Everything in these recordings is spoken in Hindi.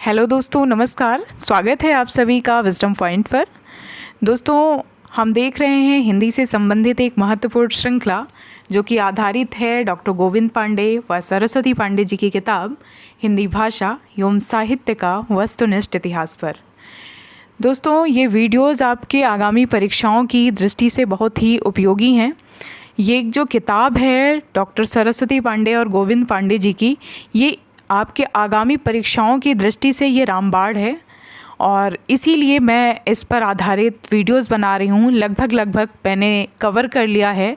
हेलो दोस्तों, नमस्कार। स्वागत है आप सभी का विजडम पॉइंट पर। दोस्तों, हम देख रहे हैं हिंदी से संबंधित एक महत्वपूर्ण श्रृंखला जो कि आधारित है डॉक्टर गोविंद पांडे व सरस्वती पांडे जी की किताब हिंदी भाषा एवं साहित्य का वस्तुनिष्ठ इतिहास पर। दोस्तों, ये वीडियोस आपके आगामी परीक्षाओं की दृष्टि से बहुत ही उपयोगी हैं। ये जो किताब है डॉक्टर सरस्वती पांडे और गोविंद पांडे जी की, ये आपके आगामी परीक्षाओं की दृष्टि से ये रामबाण है और इसीलिए मैं इस पर आधारित वीडियोस बना रही हूँ। लगभग मैंने कवर कर लिया है।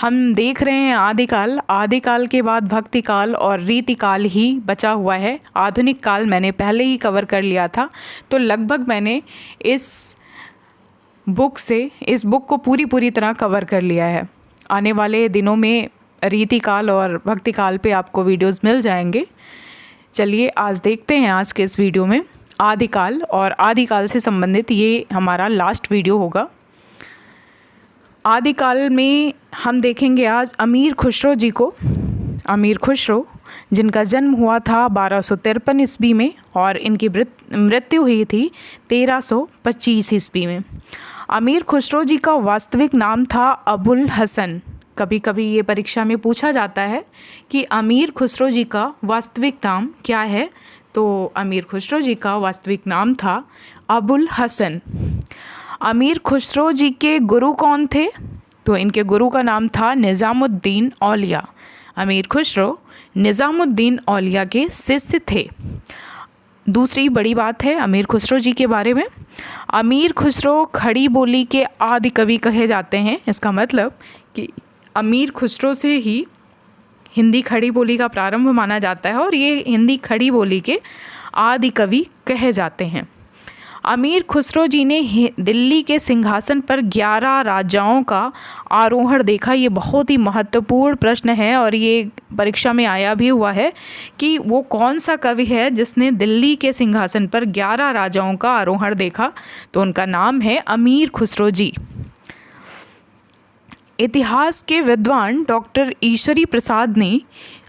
हम देख रहे हैं आदिकाल के बाद भक्ति काल और रीति काल ही बचा हुआ है। आधुनिक काल मैंने पहले ही कवर कर लिया था, तो लगभग मैंने इस बुक को पूरी तरह कवर कर लिया है। आने वाले दिनों में रीति काल और भक्ति काल पे आपको वीडियोस मिल जाएंगे। चलिए आज देखते हैं आज के इस वीडियो में आदिकाल, और आदिकाल से संबंधित ये हमारा लास्ट वीडियो होगा। आदिकाल में हम देखेंगे आज अमीर खुसरो जी को। अमीर खुसरो जिनका जन्म हुआ था 1253 ईस्वी में और इनकी मृत्यु हुई थी 1325 ईस्वी में। अमीर खुसरो जी का वास्तविक नाम था अबुल हसन। कभी कभी ये परीक्षा में पूछा जाता है कि अमीर खुसरो जी का वास्तविक नाम क्या है, तो अमीर खुसरो जी का वास्तविक नाम था अबुल हसन। अमीर खुसरो जी के गुरु कौन थे? तो इनके गुरु का नाम था निज़ामुद्दीन औलिया। अमीर खुसरो निज़ामुद्दीन औलिया के शिष्य थे। दूसरी बड़ी बात है अमीर खुसरो जी के बारे में, अमीर खुसरो खड़ी बोली के आदि कवि कहे जाते हैं। इसका मतलब कि अमीर खुसरो से ही हिंदी खड़ी बोली का प्रारंभ माना जाता है और ये हिंदी खड़ी बोली के आदि कवि कहे जाते हैं। अमीर खुसरो जी ने दिल्ली के सिंहासन पर 11 राजाओं का आरोहण देखा। ये बहुत ही महत्वपूर्ण प्रश्न है और ये परीक्षा में आया भी हुआ है कि वो कौन सा कवि है जिसने दिल्ली के सिंहासन पर 11 राजाओं का आरोहण देखा, तो उनका नाम है अमीर खुसरो जी। इतिहास के विद्वान डॉक्टर ईश्वरी प्रसाद ने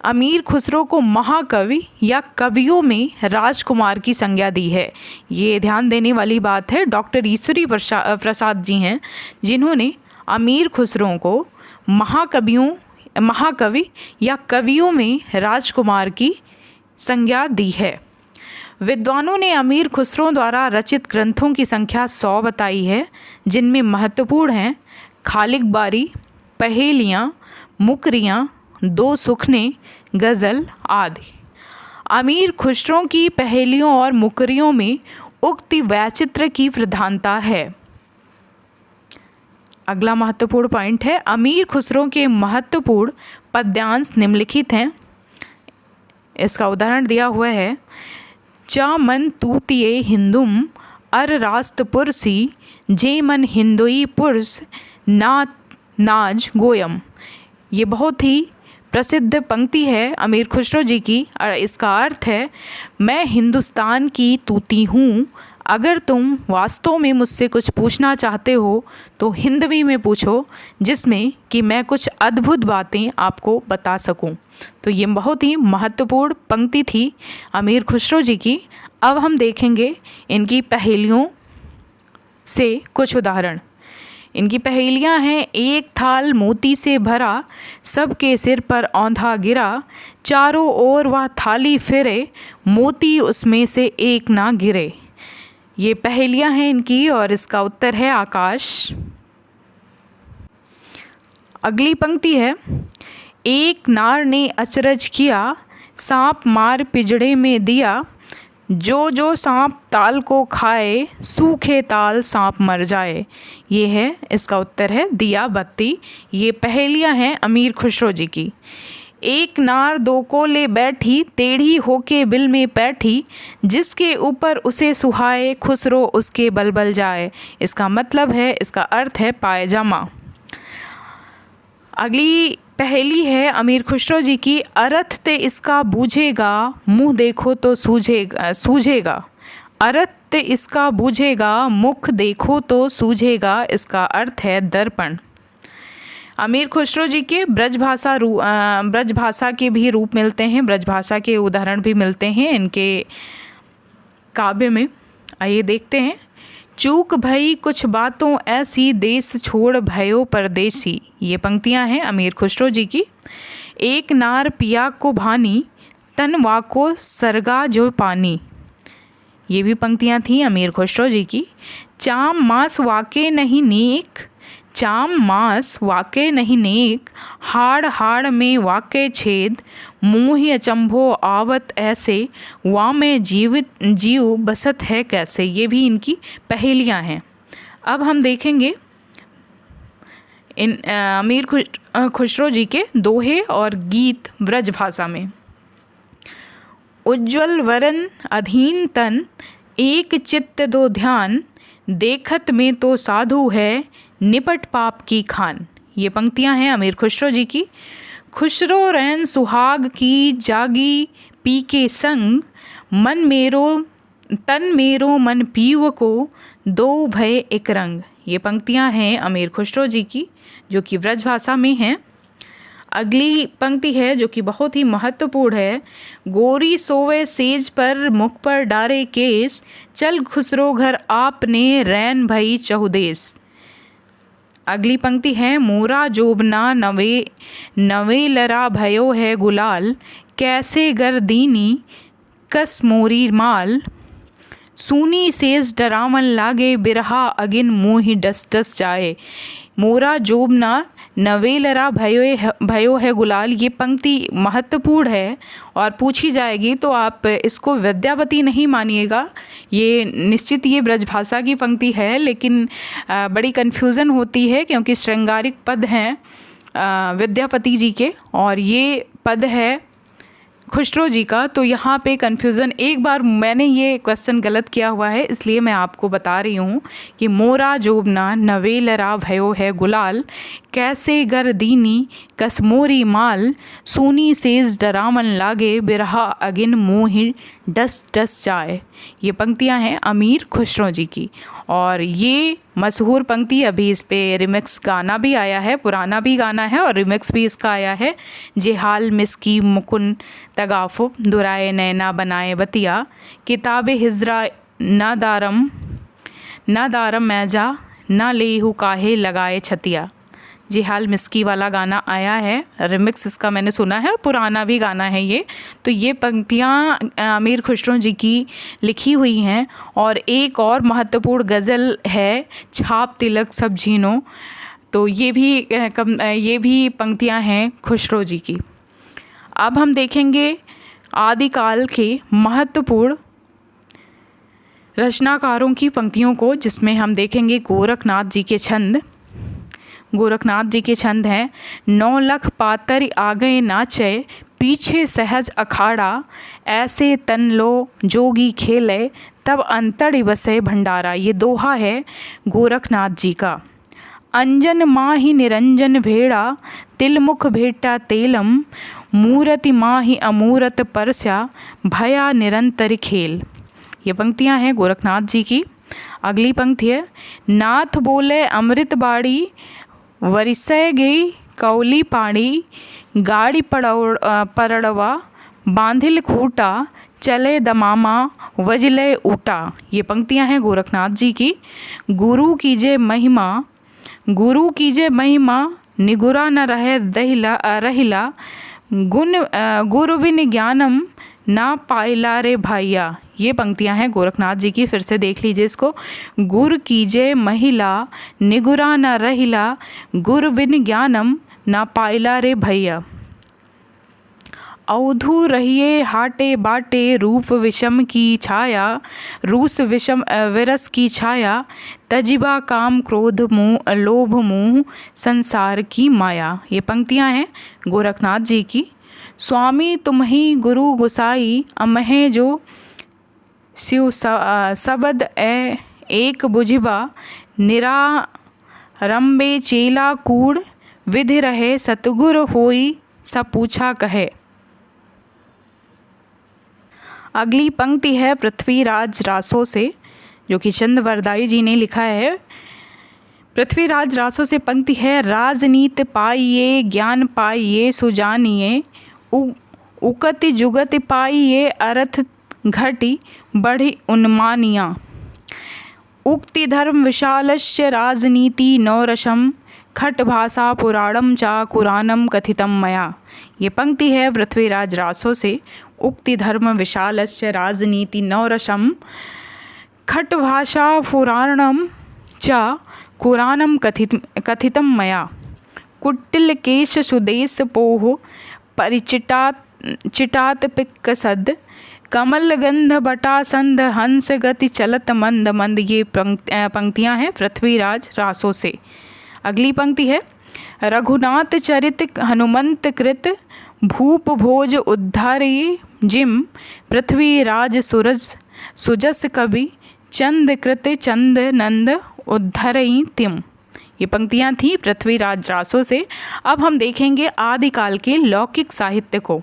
अमीर खुसरो को महाकवि या कवियों में राजकुमार की संज्ञा दी है। ये ध्यान देने वाली बात है। डॉक्टर ईश्वरी प्रसाद जी हैं जिन्होंने अमीर खुसरो को महाकवि या कवियों में राजकुमार की संज्ञा दी है। विद्वानों ने अमीर खुसरो द्वारा रचित ग्रंथों की संख्या 100 बताई है, जिनमें महत्वपूर्ण हैं खालिक बारी, पहेलियाँ, मुकरियाँ, दो सुखने, गज़ल आदि। अमीर खुसरो की पहेलियों और मुकरियों में उक्ति वैचित्र की प्रधानता है। अगला महत्वपूर्ण पॉइंट है अमीर खुसरो के महत्वपूर्ण पद्यांश निम्नलिखित हैं। इसका उदाहरण दिया हुआ है। चा मन तूतिये हिंदुम अर रास्त पुरसी, जे मन हिंदुई पुरुष नाज गोयम। ये बहुत ही प्रसिद्ध पंक्ति है अमीर खुसरो जी की और इसका अर्थ है, मैं हिंदुस्तान की तूती हूँ, अगर तुम वास्तव में मुझसे कुछ पूछना चाहते हो तो हिंदवी में पूछो, जिसमें कि मैं कुछ अद्भुत बातें आपको बता सकूं। तो ये बहुत ही महत्वपूर्ण पंक्ति थी अमीर खुसरो जी की। अब हम देखेंगे इनकी पहेलियों से कुछ उदाहरण। इनकी पहेलियाँ हैं। एक थाल मोती से भरा, सबके सिर पर औंधा गिरा, चारों ओर वह थाली फिरे, मोती उसमें से एक ना गिरे। ये पहेलियाँ हैं इनकी और इसका उत्तर है आकाश। अगली पंक्ति है। एक नार ने अचरज किया, सांप मार पिंजड़े में दिया, जो सांप ताल को खाए, सूखे ताल सांप मर जाए। ये है, इसका उत्तर है दिया बत्ती। ये पहेलियाँ हैं अमीर खुसरो जी की। एक नार दो को ले बैठी, टेढ़ी होके बिल में बैठी, जिसके ऊपर उसे सुहाए, खुसरो उसके बल जाए। इसका मतलब है, इसका अर्थ है पायजामा। अगली पहेली है अमीर खुसरो जी की। अर्थ ते इसका बूझेगा, मुँह देखो तो सूझेगा। अर्थ ते इसका बूझेगा, मुख देखो तो सूझेगा। इसका अर्थ है दर्पण। अमीर खुसरो जी के ब्रज भाषा के भी रूप मिलते हैं, ब्रज भाषा के उदाहरण भी मिलते हैं इनके काव्य में। आइए देखते हैं। चूक भई कुछ बातों ऐसी, देश छोड़ भयो परदेसी। ये पंक्तियां हैं अमीर खुसरो जी की। एक नार पिया को भानी, तन वाको सरगा जो पानी। ये भी पंक्तियां थीं अमीर खुसरो जी की। चाम मास वाके नहीं नेक, चाम मास वाके नहीं नेक, हाड़ हाड़ में वाके छेद, मोहि अचंभो आवत ऐसे, वा में जीव बसत है कैसे। ये भी इनकी पहेलियां हैं। अब हम देखेंगे इन अमीर खुसरो जी के दोहे और गीत ब्रज भाषा में। उज्ज्वल वरन अधीन तन, एक चित्त दो ध्यान, देखत में तो साधु है, निपट पाप की खान। ये पंक्तियां हैं अमीर खुसरो जी की। खुसरो रैन सुहाग की जागी पी के संग, तन मेरो मन पीव को, दो भय एक रंग। ये पंक्तियां हैं अमीर खुसरो जी की जो कि ब्रज भाषा में हैं। अगली पंक्ति है जो कि बहुत ही महत्वपूर्ण है। गोरी सोवे सेज पर, मुख पर डारे केस, चल खुसरो घर आपने, रैन भई चहुदेस। अगली पंक्ति है। मोरा जोबना नवे लरा भयो है गुलाल, कैसे गर्दीनी कस मोरी माल, सूनी सेज डरावन लागे, बिरहा अगिन मोहि डस डस जाए। मोरा जोबना नवेलरा भयो है गुलाल। ये पंक्ति महत्वपूर्ण है और पूछी जाएगी तो आप इसको विद्यापति नहीं मानिएगा। ये निश्चित ये ब्रजभाषा की पंक्ति है, लेकिन बड़ी कन्फ्यूज़न होती है क्योंकि श्रृंगारिक पद हैं विद्यापति जी के और ये पद है खुसरो जी का। तो यहाँ पे कन्फ्यूज़न, एक बार मैंने ये क्वेश्चन गलत किया हुआ है इसलिए मैं आपको बता रही हूँ कि मोरा जोबना नवेलरा भयो है गुलाल, कैसे गर्दीनी कसमोरी माल, सूनी सेज डरावन लागे, बिरहा अगिन मोहि डस डस जाए। ये पंक्तियाँ हैं अमीर खुसरो जी की और ये मशहूर पंक्ति, अभी इस पे रिमिक्स गाना भी आया है, पुराना भी गाना है और रिमिक्स भी इसका आया है। जेहाल मिसकी मुकुन तगाफुब, दुराए नैना बनाए बतिया, किताबे हिजरा ना दारम मैजा, ना लेहू काहे लगाए छतिया। जेहाल मिस्की वाला गाना आया है, रिमिक्स इसका मैंने सुना है, पुराना भी गाना है ये। तो ये पंक्तियाँ अमीर खुसरो जी की लिखी हुई हैं। और एक और महत्वपूर्ण गज़ल है, छाप तिलक सब झीनो। तो ये भी पंक्तियाँ हैं खुसरो जी की। अब हम देखेंगे आदिकाल के महत्वपूर्ण रचनाकारों की पंक्तियों को, जिसमें हम देखेंगे गोरखनाथ जी के छंद। गोरखनाथ जी के छंद हैं। 9 लख पातर आगे नाचे, पीछे सहज अखाड़ा, ऐसे तन लो जोगी खेले, तब अंतड़ बसे भंडारा। ये दोहा है गोरखनाथ जी का। अंजन माही निरंजन भेड़ा, तिलमुख भेटा तेलम, मूरति माही अमूरत परस्या, भया निरंतर खेल। ये पंक्तियां हैं गोरखनाथ जी की। अगली पंक्ति है। नाथ बोले अमृत बाड़ी, वरिसय गई कौली पाड़ी, गाड़ी परड़वा, बांधिल खूटा, चले दमामा, वजले ऊटा। ये पंक्तियां हैं गोरखनाथ जी की। गुरु कीजे महिमा, निगुरा न रहे रहिला, गुरु बिन ज्ञानम ना पाइला रे भाइया। ये पंक्तियां हैं गोरखनाथ जी की। फिर से देख लीजिए इसको। गुर कीजे महिला, निगुरा न रहिला, गुर बिन ज्ञानम ना पाइला रे भैया। अवधू रहिए हाटे बाटे, रूप विषम की छाया, रूस विषम विरस की छाया, तजिबा काम क्रोध मोह लोभ मोह, संसार की माया। ये पंक्तियां हैं गोरखनाथ जी की। स्वामी तुम्ही गुरु गुसाई, अमहे जो शिव सबद एक बुझिबा, निरारंबे चेला कूड़, विधि रहे सतगुर होई, सब पूछा कहे। अगली पंक्ति है पृथ्वीराज रासो से, जो कि चंदवरदाई जी ने लिखा है। पृथ्वीराज रासो से पंक्ति है। राजनीति पाइये ज्ञान पाइये सुजानिए, उकति जुगति पाइये घटी बढ़ी उन्मानिया। उक्ति धर्म विशालस्य राजनीति नौरसम खट भाषा पुराणम चा कुरानम कथितम मया। ये पंक्ति है पृथ्वीराज रासो से। उक्ति धर्म विशालस्य राजनीति नौरसम खट भाषा पुराणम चा कुरानम कथितम मया। कुटिल केश सुदेश पोह परिचिटात पिक्कसद कमल गंध बटासंध हंस गति चलत मंद मंद। ये पंक्तियाँ हैं पृथ्वीराज रासो से। अगली पंक्ति है रघुनाथ चरित हनुमंत कृत भूप भोज उद्धारे जिम पृथ्वीराज सूरज सुजस कवि चंद कृत चंद नंद उद्धरई तिम। ये पंक्तियाँ थी पृथ्वीराज रासो से। अब हम देखेंगे आदिकाल के लौकिक साहित्य को।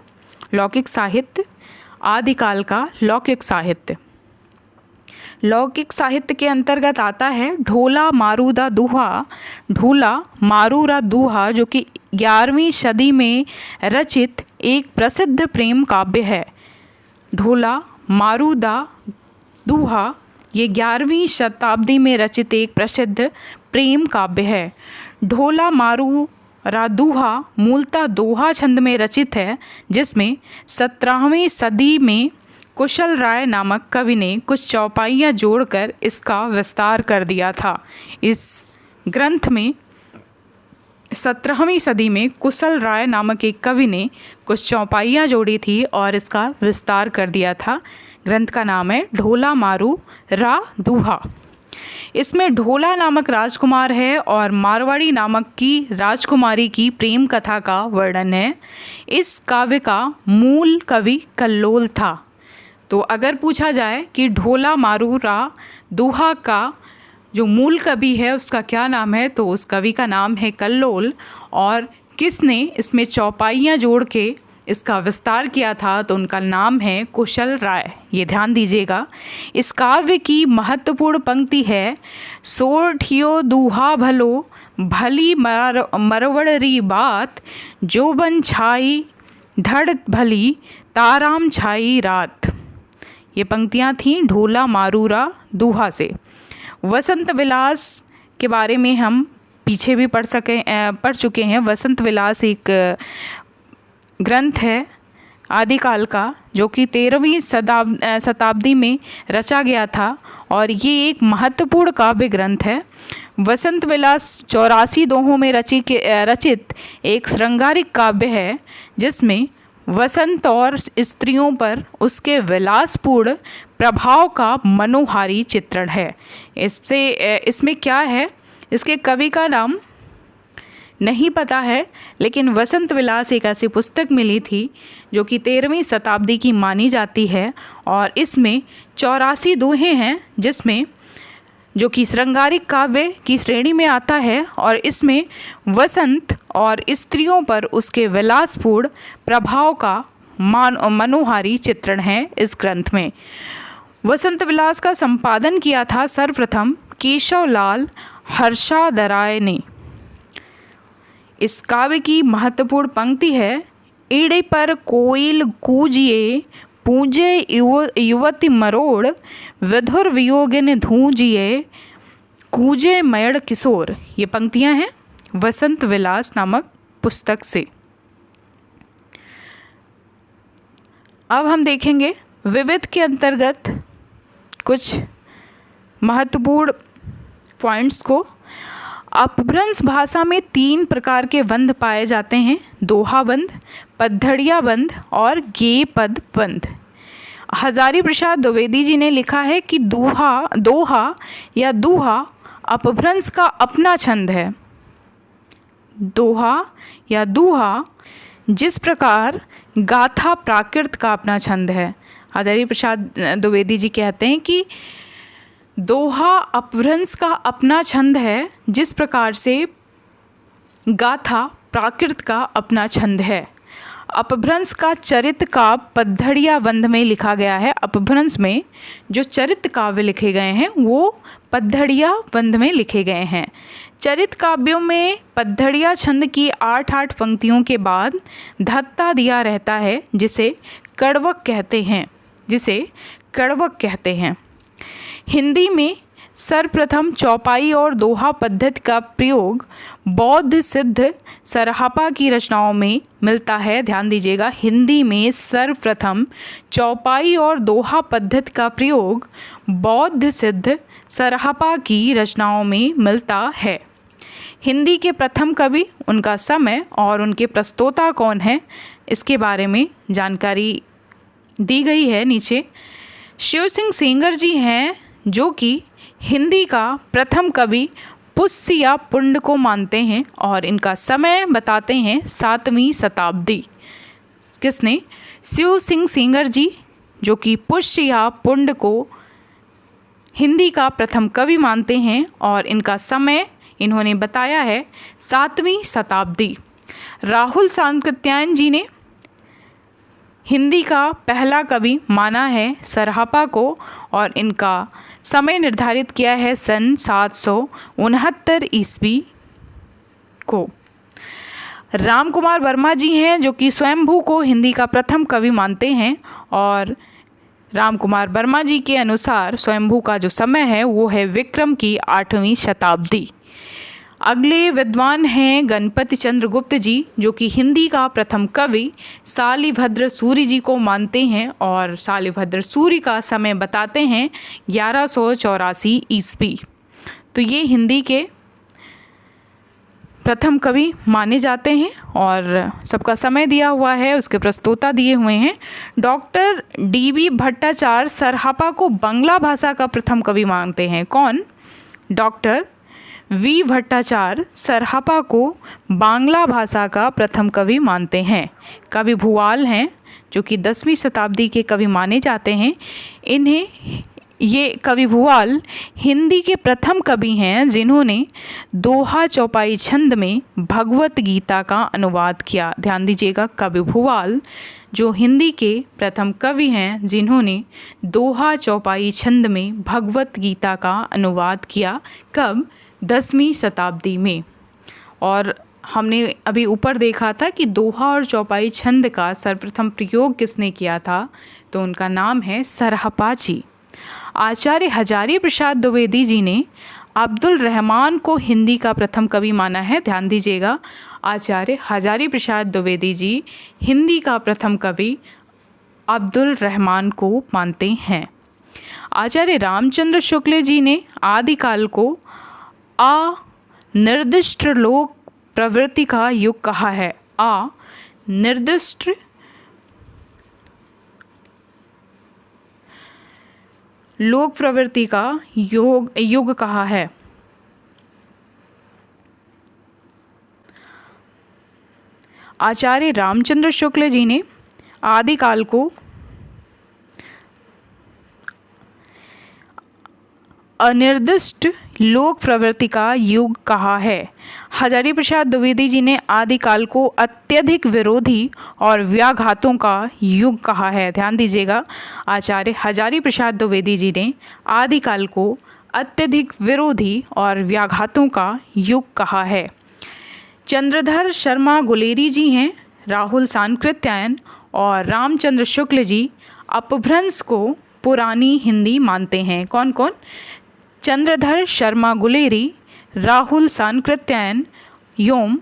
लौकिक साहित्य, आदिकाल का लौकिक साहित्य। लौकिक साहित्य के अंतर्गत आता है ढोला मारूदा दूहा। ढोला मारूरा दूहा जो कि 11वीं सदी में रचित एक प्रसिद्ध प्रेम काव्य है। ढोला मारूदा दूहा ये 11वीं शताब्दी में रचित एक प्रसिद्ध प्रेम काव्य है। ढोला मारूरा दूहा मूलतः दोहा छंद में रचित है, जिसमें 17वीं सदी में कुशल राय नामक कवि ने कुछ चौपाइयाँ जोड़कर इसका विस्तार कर दिया था। इस ग्रंथ में 17वीं सदी में कुशल राय नामक एक कवि ने कुछ चौपाइयाँ जोड़ी थी और इसका विस्तार कर दिया था। ग्रंथ का नाम है ढोला मारूरा दूहा। इसमें ढोला नामक राजकुमार है और मारवाड़ी नामक की राजकुमारी की प्रेम कथा का वर्णन है। इस काव्य का मूल कवि कल्लोल था। तो अगर पूछा जाए कि ढोला मारूरा दूहा का जो मूल कवि है उसका क्या नाम है, तो उस कवि का नाम है कल्लोल। और किसने इसमें चौपाइयाँ जोड़ के इसका विस्तार किया था, तो उनका नाम है कुशल राय। ये ध्यान दीजिएगा। इस काव्य की महत्वपूर्ण पंक्ति है सोठियो दूहा भलो भली मरवड़री बात जो बन छाई धड़ भली ताराम छाई रात। ये पंक्तियाँ थीं ढोला मारूरा दूहा से। वसंत विलास के बारे में हम पीछे भी पढ़ चुके हैं। वसंत विलास एक ग्रंथ है आदिकाल का, जो कि 13वीं शताब्दी में रचा गया था और ये एक महत्वपूर्ण काव्य ग्रंथ है। वसंत विलास 84 दोहों में रचित एक श्रृंगारिक काव्य है, जिसमें वसंत और स्त्रियों पर उसके विलासपूर्ण प्रभाव का मनोहारी चित्रण है। इसमें क्या है, इसके कवि का नाम नहीं पता है, लेकिन वसंत विलास एक ऐसी पुस्तक मिली थी जो कि 13वीं शताब्दी की मानी जाती है और इसमें 84 दोहे हैं, जिसमें जो कि श्रृंगारिक काव्य की श्रेणी में आता है और इसमें वसंत और स्त्रियों पर उसके विलासपूर्ण प्रभाव का मनोहारी चित्रण है इस ग्रंथ में। वसंत विलास का संपादन किया था सर्वप्रथम केशवलाल हर्षादराय ने। इस काव्य की महत्वपूर्ण पंक्ति है ईड़े पर कोयल कूजिए पूजे युवती मरोड़ विधुर वियोगिन धूजिए कूजे मयड़ किशोर। ये पंक्तियां हैं वसंत विलास नामक पुस्तक से। अब हम देखेंगे विविध के अंतर्गत कुछ महत्वपूर्ण पॉइंट्स को। अपभ्रंश भाषा में 3 प्रकार के बंध पाए जाते हैं, दोहा बंध, पद्धड़िया बंध और गेय पद बंध। हजारी प्रसाद द्विवेदी जी ने लिखा है कि दोहा या दूहा अपभ्रंश का अपना छंद है। दोहा या दूहा जिस प्रकार गाथा प्राकृत का अपना छंद है। हजारी प्रसाद द्विवेदी जी कहते हैं कि दोहा अपभ्रंश का अपना छंद है, जिस प्रकार से गाथा प्राकृत का अपना छंद है। अपभ्रंश का चरित काव्य पद्धड़िया बंध में लिखा गया है। अपभ्रंश में जो चरित काव्य लिखे गए हैं वो पद्धड़िया बंध में लिखे गए हैं। चरित काव्यों में पद्धड़िया छंद की 8-8 पंक्तियों के बाद धत्ता दिया रहता है, जिसे कड़वक कहते हैं। जिसे कड़वक कहते हैं। हिंदी में सर्वप्रथम चौपाई और दोहा पद्धति का प्रयोग बौद्ध सिद्ध सरहपा की रचनाओं में मिलता है। ध्यान दीजिएगा, हिंदी में सर्वप्रथम चौपाई और दोहा पद्धति का प्रयोग बौद्ध सिद्ध सरहपा की रचनाओं में मिलता है। हिंदी के प्रथम कवि, उनका समय और उनके प्रस्तोता कौन है, इसके बारे में जानकारी दी गई है नीचे। शिव सिंह सेंगर जी हैं, जो कि हिंदी का प्रथम कवि पुष्य या पुंड को मानते हैं और इनका समय बताते हैं 7वीं शताब्दी। किसने? शिव सिंह सेंगर जी, जो कि पुष्य या पुंड को हिंदी का प्रथम कवि मानते हैं और इनका समय इन्होंने बताया है 7वीं शताब्दी। राहुल सांकृत्यायन जी ने हिंदी का पहला कवि माना है सरहपा को और इनका समय निर्धारित किया है सन 769 ईस्वी को। राम कुमार वर्मा जी हैं, जो कि स्वयंभू को हिंदी का प्रथम कवि मानते हैं और राम कुमार वर्मा जी के अनुसार स्वयंभू का जो समय है वो है विक्रम की 8वीं शताब्दी। अगले विद्वान हैं गणपति चंद्र गुप्त जी, जो कि हिंदी का प्रथम कवि शालिभद्र सूरि जी को मानते हैं और शालिभद्र सूरि का समय बताते हैं 1184 ईस्वी। तो ये हिंदी के प्रथम कवि माने जाते हैं और सबका समय दिया हुआ है, उसके प्रस्तोता दिए हुए हैं। Doctor DB. भट्टाचार्य सरहपा को बांग्ला भाषा का प्रथम कवि मानते हैं। कौन? डॉक्टर वी भट्टाचार्य सरहपा को बांग्ला भाषा का प्रथम कवि मानते हैं। कवि भूवाल हैं, जो कि 10वीं शताब्दी के कवि माने जाते हैं। ये कवि भूवाल हिंदी के प्रथम कवि हैं जिन्होंने दोहा चौपाई छंद में भगवत गीता का अनुवाद किया। ध्यान दीजिएगा, कवि भूवाल जो हिंदी के प्रथम कवि हैं जिन्होंने दोहा चौपाई छंद में भगवत गीता का अनुवाद किया। कब? 10वीं शताब्दी में। और हमने अभी ऊपर देखा था कि दोहा और चौपाई छंद का सर्वप्रथम प्रयोग किसने किया था, तो उनका नाम है सरहपा जी। आचार्य हजारी प्रसाद द्विवेदी जी ने अब्दुल रहमान को हिंदी का प्रथम कवि माना है। ध्यान दीजिएगा, आचार्य हजारी प्रसाद द्विवेदी जी हिंदी का प्रथम कवि अब्दुल रहमान को मानते हैं। आचार्य रामचंद्र शुक्ल जी ने आदिकाल को अनिर्दिष्ट लोक प्रवृत्ति का युग कहा है। अनिर्दिष्ट लोक प्रवृत्ति का युग कहा है। आचार्य रामचंद्र शुक्ल जी ने आदिकाल को अनिर्दिष्ट लोक प्रवृत्ति का युग कहा है। हजारी प्रसाद द्विवेदी जी ने आदिकाल को अत्यधिक विरोधी और व्याघातों का युग कहा है। ध्यान दीजिएगा, आचार्य हजारी प्रसाद द्विवेदी जी ने आदिकाल को अत्यधिक विरोधी और व्याघातों का युग कहा है। चंद्रधर शर्मा गुलेरी जी हैं, राहुल सांकृत्यायन और रामचंद्र शुक्ल जी अपभ्रंश को पुरानी हिंदी मानते हैं। कौन कौन? चंद्रधर शर्मा गुलेरी, राहुल सांकृत्यायन एवं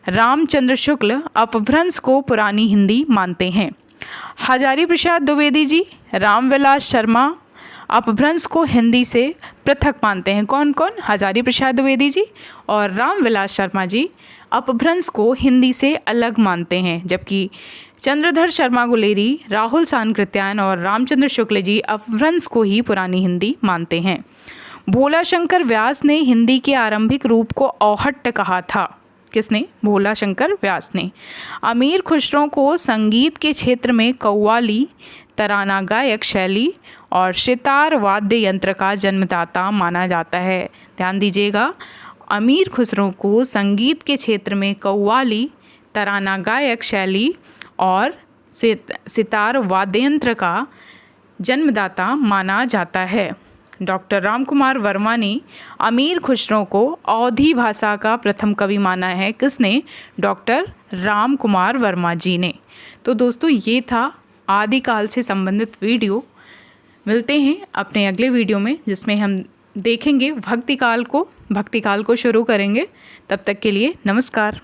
रामचंद्र शुक्ल अपभ्रंश को पुरानी हिंदी मानते हैं। हजारी प्रसाद द्विवेदी जी, रामविलास शर्मा अपभ्रंश को हिंदी से पृथक मानते हैं। कौन कौन? हजारी प्रसाद द्विवेदी जी और रामविलास शर्मा जी अपभ्रंश को हिंदी से अलग मानते हैं, जबकि चंद्रधर शर्मा गुलेरी, राहुल सांकृत्यायन और रामचंद्र शुक्ल जी अपभ्रंश को ही पुरानी हिंदी मानते हैं। भोला शंकर व्यास ने हिंदी के आरंभिक रूप को औहट्ट कहा था। किसने? भोला शंकर व्यास ने। अमीर खुसरो को संगीत के क्षेत्र में कव्वाली, तराना गायक शैली और सितार वाद्य यंत्र का जन्मदाता माना जाता है। ध्यान दीजिएगा, अमीर खुसरो को संगीत के क्षेत्र में कव्वाली, तराना गायक शैली और सितार वाद्य यंत्र का जन्मदाता माना जाता है। डॉक्टर रामकुमार वर्मा ने अमीर खुसरो को अवधी भाषा का प्रथम कवि माना है। किसने? डॉक्टर रामकुमार वर्मा जी ने। तो दोस्तों, ये था आदिकाल से संबंधित वीडियो। मिलते हैं अपने अगले वीडियो में, जिसमें हम देखेंगे भक्तिकाल को शुरू करेंगे। तब तक के लिए नमस्कार।